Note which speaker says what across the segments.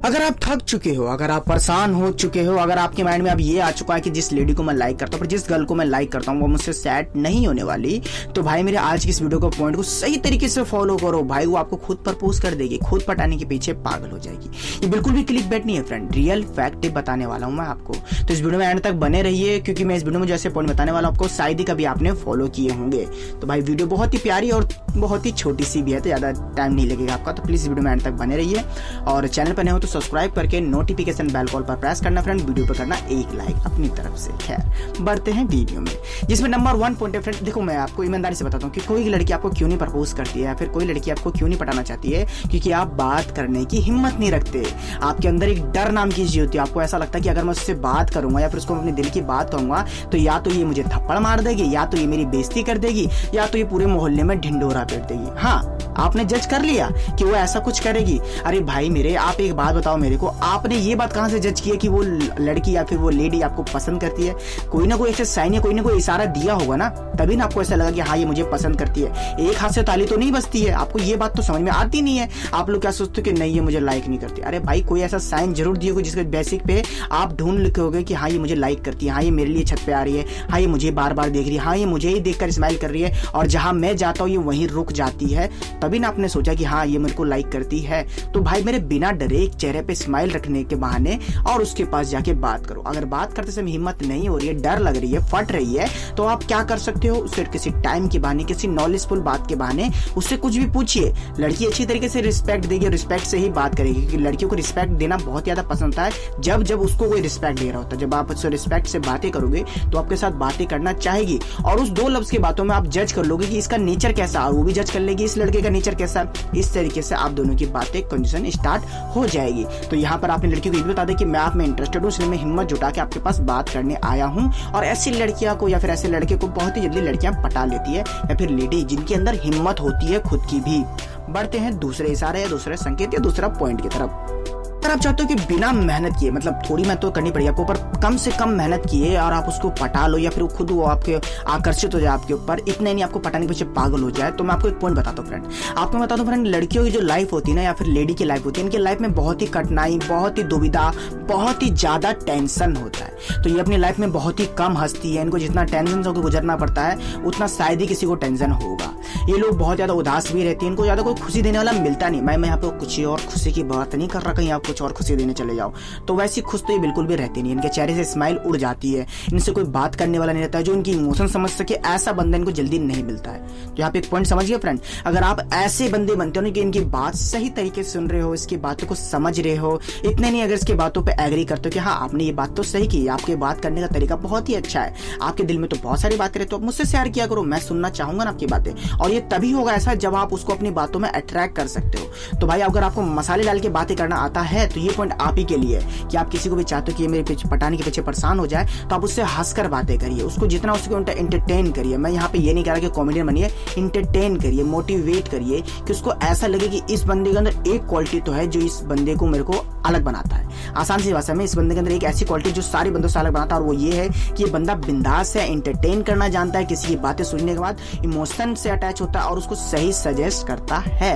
Speaker 1: अगर आप थक चुके हो, अगर आप परेशान हो चुके हो, अगर आपके माइंड में अब ये आ चुका है कि जिस लेडी को मैं लाइक करता हूँ पर जिस गर्ल को मैं लाइक करता हूँ वो मुझसे सेट नहीं होने वाली, तो भाई मेरे आज की इस वीडियो को पॉइंट को सही तरीके से फॉलो करो। भाई वो आपको खुद प्रपोज कर देगी, खुद पटाने के पीछे पागल हो जाएगी। ये बिल्कुल भी क्लिक बैट नहीं है फ्रेंड, रियल फैक्ट बताने वाला हूँ मैं आपको। तो इस वीडियो में एंड तक बने रहिए, क्योंकि मैं इस वीडियो में जैसे पॉइंट बताने वाला हूँ आपको शायद ही कभी आपने फॉलो किए होंगे। तो भाई वीडियो बहुत ही प्यारी और बहुत ही छोटी सी भी है, तो ज़्यादा टाइम नहीं लगेगा आपका। तो प्लीज़ वीडियो में एंड तक बने रहिए, और चैनल पर नए हो तो सब्सक्राइब करके नोटिफिकेशन बेल कॉल पर प्रेस करना फ्रेंड। वीडियो पर करना एक लाइक अपनी तरफ से। खैर बढ़ते हैं वीडियो में, जिसमें नंबर 1 पॉइंट है फ्रेंड। देखो मैं आपको ईमानदारी से बताता हूँ कि कोई लड़की आपको क्यों नहीं प्रपोज करती है या फिर कोई लड़की आपको क्यों नहीं पटाना चाहती है, क्योंकि आप बात करने की हिम्मत नहीं रखते। आपके अंदर एक डर नाम की चीज होती है। आपको ऐसा लगता है कि अगर मैं उससे बात करूंगा या फिर उसको अपने दिल की बात कहूंगा तो या तो ये मुझे थप्पड़ मार देगी, या तो ये मेरी बेइज्जती कर देगी, या तो ये पूरे मोहल्ले में ढिंढोरा पीट देगी। हाँ, आपने जज कर लिया कि वो ऐसा कुछ करेगी। अरे भाई मेरे, आप एक बात बताओ मेरे को, आपने ये बात कहां से जज किया कि वो लड़की या फिर वो लेडी आपको पसंद करती है? कोई ना कोई ऐसे साइन या कोई ना कोई इशारा दिया होगा ना, तभी ना आपको ऐसा लगा कि हाँ ये मुझे पसंद करती है। एक हाथ से ताली तो नहीं बजती है। आपको ये बात तो समझ में आती नहीं है। आप लोग क्या सोचते हो कि नहीं ये मुझे लाइक नहीं करती। अरे भाई कोई ऐसा साइन जरूर दिया होगा जिसके बेसिक पे आप ढूंढ लिखे होगे कि हाँ ये मुझे लाइक करती है, हाँ ये मेरे लिए छत पे आ रही है, हाँ ये मुझे बार बार देख रही है, हाँ ये मुझे ही देखकर स्माइल कर रही है, और जहां मैं जाता हूँ ये वहीं रुक जाती है। तभी ना आपने सोचा कि हाँ ये मेरे को लाइक करती है। तो भाई मेरे बिना डरे एक चेहरे पे स्माइल रखने के बहाने और उसके पास जाके बात करो। अगर बात करते समय हिम्मत नहीं हो रही है, डर लग रही है, फट रही है, तो आप क्या कर सकते हो? उससे किसी टाइम के बहाने, किसी नॉलेजफुल बात के बहाने उससे कुछ भी पूछिए। लड़की अच्छी तरीके से रिस्पेक्ट देगी, रिस्पेक्ट से ही बात करेगी, क्योंकि लड़कियों को रिस्पेक्ट देना बहुत ज्यादा पसंद होता है। जब जब उसको कोई रिस्पेक्ट दे रहा होता है, जब आप उससे रिस्पेक्ट से बातें करोगे तो आपके साथ बातें करना चाहेगी, और उस 2 लफ्ज की बातों में आप जज कर लोगे कि इसका नेचर कैसा, और वो भी जज कर लेगी इस लड़के का नेचर कैसा। इस तरीके से आप दोनों की बातें कंडीशन स्टार्ट हो जाएगी। तो यहाँ पर आपने लड़की को ये बता दें कि मैं आप में इंटरेस्टेड हूँ, इसलिए मैं हिम्मत जुटा के आपके पास बात करने आया हूँ। और ऐसी लड़कियां को या फिर ऐसे लड़के को बहुत ही जल्दी लड़कियां पटा लेती है, या फिर लेडी जिनके अंदर हिम्मत होती है खुद की भी। बढ़ते हैं दूसरे इशारे या दूसरे संकेत या दूसरा पॉइंट की तरफ। अगर आप चाहते हो कि बिना मेहनत किए, मतलब थोड़ी मेहनत तो करनी पड़ेगी आपको, पर कम से कम मेहनत किए और आप उसको पटा लो, या फिर वो खुद वो आपके आकर्षित हो जाए आपके ऊपर, इतना ही नहीं आपको पटाने के पीछे पागल हो जाए, तो मैं आपको एक पॉइंट बताता हूँ फ्रेंड। आपको बताता हूँ फ्रेंड, लड़कियों की जो लाइफ होती है ना, या फिर लेडी की लाइफ होती है, इनकी लाइफ में बहुत ही कठिनाई, बहुत ही दुविधा, बहुत ही ज्यादा टेंशन होता है। तो ये अपनी लाइफ में बहुत ही कम हंसती है। इनको जितना टेंशन से गुजरना पड़ता है उतना शायद ही किसी को टेंशन होगा। ये लोग बहुत ज्यादा उदास भी रहती है, इनको ज्यादा कोई खुशी देने वाला मिलता नहीं। मैं यहाँ पे कुछ और खुशी की बात नहीं कर रहा, कहीं आप कुछ और खुशी देने चले जाओ, तो वैसी खुश तो ये बिल्कुल भी रहती नहीं। इनके चेहरे से स्माइल उड़ जाती है, इनसे कोई बात करने वाला नहीं रहता है जो इनकी इमोशन समझ सके। ऐसा बंदा इनको जल्दी नहीं मिलता है। तो यहाँ पे एक पॉइंट समझिए फ्रेंड, अगर आप ऐसे बंदे बनते हो ना कि इनकी बात सही तरीके से सुन रहे हो, इसकी बातों को समझ रहे हो, इतने नहीं, अगर इसकी बातों पे एग्री करते हो कि हाँ आपने ये बात तो सही की, आपके बात करने का तरीका बहुत ही अच्छा है, आपके दिल में तो बहुत सारी बातें रहती, तो आप मुझसे शेयर किया करो, मैं सुनना चाहूंगा ना आपकी बातें। और ये तभी होगा ऐसा जब आप उसको अपनी बातों में अट्रैक्ट कर सकते हो। तो भाई अगर आपको मसाले डाल के बातें करना आता है तो ये पॉइंट आप ही के लिए कि आप किसी को भी चाहते हो कि ये मेरे पीछे पटाने के पीछे परेशान हो जाए, तो आप उससे हंसकर बातें करिए, उसको जितना उसको एंटरटेन करिए। मैं यहाँ पे ये नहीं कह रहा कि कॉमेडियन बनिए, एंटरटेन करिए, मोटिवेट करिए, कि उसको ऐसा लगे कि इस बंदे के अंदर एक क्वालिटी तो है जो इस बंदे को मेरे को अलग बनाता है। आसान सी भाषा में, इस बंदे के अंदर एक ऐसी क्वालिटी जो सारे बंदों से अलग बनाता है, और वो ये है कि ये बंदा बिंदास है, एंटरटेन करना जानता है, किसी की बातें सुनने के बाद इमोशन से अटैच होता है और उसको सही सजेस्ट करता है।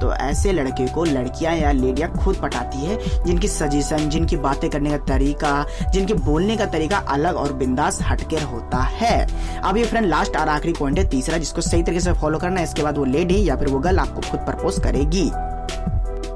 Speaker 1: तो ऐसे लड़के को लड़कियां या लेडियां खुद पटाती है, जिनकी सजेशन, जिनकी बातें करने का तरीका, जिनके बोलने का तरीका अलग और बिंदास हटकर होता है। अब ये फ्रेंड लास्ट और आखिरी पॉइंट है, तीसरा, जिसको सही तरीके से फॉलो करना है। इसके बाद वो लेडी या फिर वो गर्ल आपको खुद प्रपोज करेगी।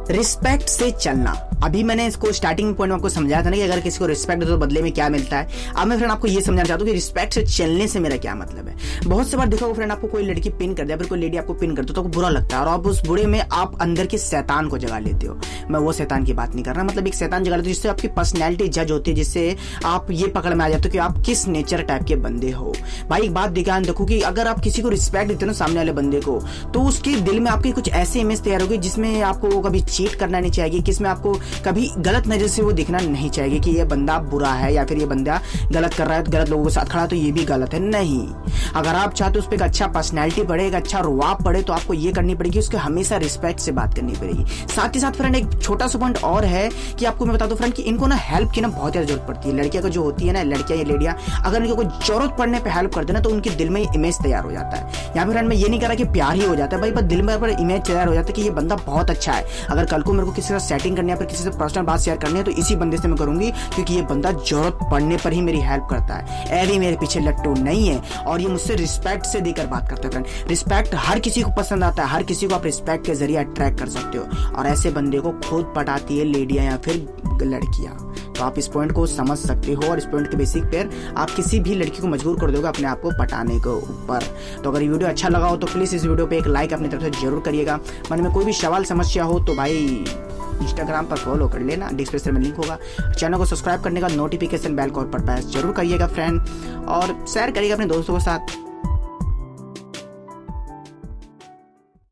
Speaker 1: रिस्पेक्ट से चलना। अभी मैंने इसको स्टार्टिंग पॉइंट में आपको समझाया था ना कि अगर किसी को रिस्पेक्ट दो तो बदले में क्या मिलता है। अब मैं फ्रेंड आपको ये समझाना चाहता हूँ कि रिस्पेक्ट से चलने से मेरा क्या मतलब है। बहुत से बार देखा फ्रेंड, आपको कोई लड़की पिन कर दे, फिर कोई लेडी आपको पिन कर दो तो बुरा लगता है, और आप उस बुरे में आप अंदर के शैतान को जगा लेते हो। मैं वो शैतान की बात नहीं कर रहा, मतलब एक शैतान जगा लेते हो जिससे आपकी पर्सनैलिटी जज होती है, जिससे आप ये पकड़ में आ जाते हो कि आप किस नेचर टाइप के बंदे हो। भाई एक बात ध्यान देखो कि अगर आप किसी को रिस्पेक्ट देते हो ना सामने वाले बंदे को, तो उसके दिल में आपकी कुछ ऐसी इमेज तैयार होगी जिसमें आपको कभी चीट करना नहीं चाहिए, किसमें आपको कभी गलत नजर से वो दिखना नहीं चाहिए कि ये बंदा बुरा है या फिर ये बंदा गलत कर रहा है, गलत लोगों के साथ खड़ा, तो ये भी गलत है। नहीं, अगर आप चाहते हो उस पर एक अच्छा पर्सनैलिटी बढ़े, एक अच्छा रुआब पड़े, तो आपको ये करनी पड़ेगी, उसके हमेशा रिस्पेक्ट से बात करनी पड़ेगी। साथ ही साथ फ्रेंड एक छोटा सा पॉइंट और है कि आपको मैं बता दूं फ्रेंड कि इनको ना हेल्प की ना बहुत ज्यादा जरूरत पड़ती है। लड़कियां को जो होती है ना, लड़कियां या लेडियां, अगर इनको कोई जरूरत पड़ने पर हेल्प कर देना तो उनके दिल में इमेज तैयार हो जाता है। यहाँ पे फ्रेंड मैं ये नहीं कह रहा कि प्यार ही हो जाता है भाई, पर दिल में इमेज तैयार हो जाता है कि ये बंदा बहुत अच्छा है। अगर कल को मेरे को किसी से सेटिंग करनी है, फिर किसी से पर्सनल बात शेयर करनी है तो इसी बंदे से मैं करूंगी, क्योंकि ये बंदा जरूरत पड़ने पर ही मेरी हेल्प करता है। ऐवी मेरे पीछे लट्टू नहीं है और ये मुझसे रिस्पेक्ट से देकर बात करता है। फ्रेंड, रिस्पेक्ट हर किसी को पसंद आता है, हर किसी को आप रिस्पेक्ट के जरिए अट्रैक्ट कर सकते हो और ऐसे बंदे को खुद पटाती है लेडियां या फिर लड़कियां। तो आप इस पॉइंट को समझ सकते हो और इस पॉइंट के बेसिक पर आप किसी भी लड़की को मजबूर कर दोगे अपने आप को पटाने के ऊपर। तो अगर ये वीडियो अच्छा लगा हो तो प्लीज़ इस वीडियो पे एक लाइक अपनी तरफ से जरूर करिएगा। मन में कोई भी सवाल समस्या हो तो भाई इंस्टाग्राम पर फॉलो कर लेना, डिस्क्रिप्शन में लिंक होगा। चैनल को सब्सक्राइब करने का नोटिफिकेशन बेल को पर प्रेस जरूर करिएगा फ्रेंड, और शेयर करिएगा अपने दोस्तों के साथ।